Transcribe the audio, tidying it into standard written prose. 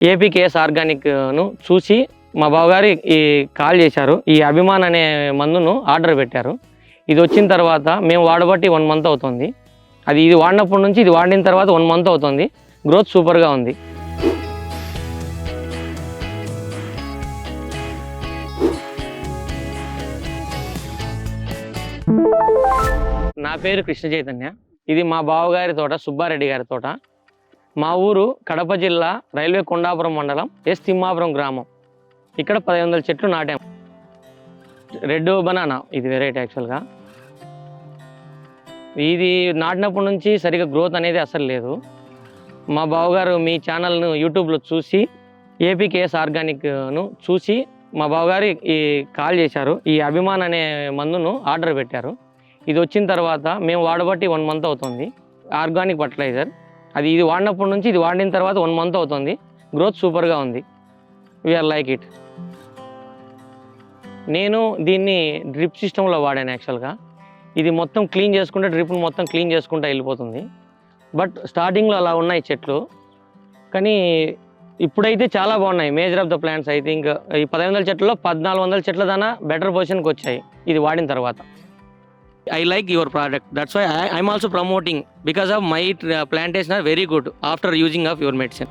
ఏపీకేఎస్ ఆర్గానిక్ను చూసి మా బావగారు ఈ కాల్ చేశారు. ఈ అభిమాన్ అనే మందును ఆర్డర్ పెట్టారు. ఇది వచ్చిన తర్వాత మేము వాడబట్టి 1 మంత్ అవుతుంది. ఇది వాడినప్పటి నుంచి ఇది వాడిన తర్వాత 1 మంత్ అవుతుంది. గ్రోత్ సూపర్గా ఉంది. నా పేరు కృష్ణ చైతన్య. ఇది మా బావగారి తోట, సుబ్బారెడ్డి గారి తోట. మా ఊరు కడప జిల్లా రైల్వే కొండాపురం మండలం ఎస్ తిమ్మాపురం గ్రామం. ఇక్కడ 1500 చెట్లు నాటాం. రెడ్ బనానా ఇది వెరైటీ. యాక్చువల్గా ఇది నాటినప్పటి నుంచి సరిగా గ్రోత్ అనేది అసలు లేదు. మా బావగారు మీ ఛానల్ను యూట్యూబ్లో చూసి ఏపీకేఎస్ ఆర్గానిక్ను చూసి మా బావగారు ఈ కాల్ చేశారు. ఈ అభిమాన్ అనే మందును ఆర్డర్ పెట్టారు. ఇది వచ్చిన తర్వాత మేము వాడబట్టి 1 మంత్ అవుతుంది. Organic fertiliser. ఇది వాడినప్పటి నుంచి ఇది వాడిన తర్వాత 1 మంత్ అవుతుంది. గ్రోత్ సూపర్గా ఉంది. We are like it. నేను దీన్ని డ్రిప్ సిస్టంలో వాడాను. యాక్చువల్గా ఇది మొత్తం క్లీన్ చేసుకుంటే, డ్రిప్ను మొత్తం క్లీన్ చేసుకుంటూ వెళ్ళిపోతుంది. బట్ స్టార్టింగ్లో అలా ఉన్నాయి చెట్లు, కానీ ఇప్పుడైతే చాలా బాగున్నాయి. Major of the plants I think ఈ 1500 చెట్లలో 1400 చెట్ల దాకా బెటర్ పొజిషన్కి వచ్చాయి ఇది వాడిన తర్వాత. I like your product. That's why I'm also promoting, because of my plantation are very good after using of your medicine.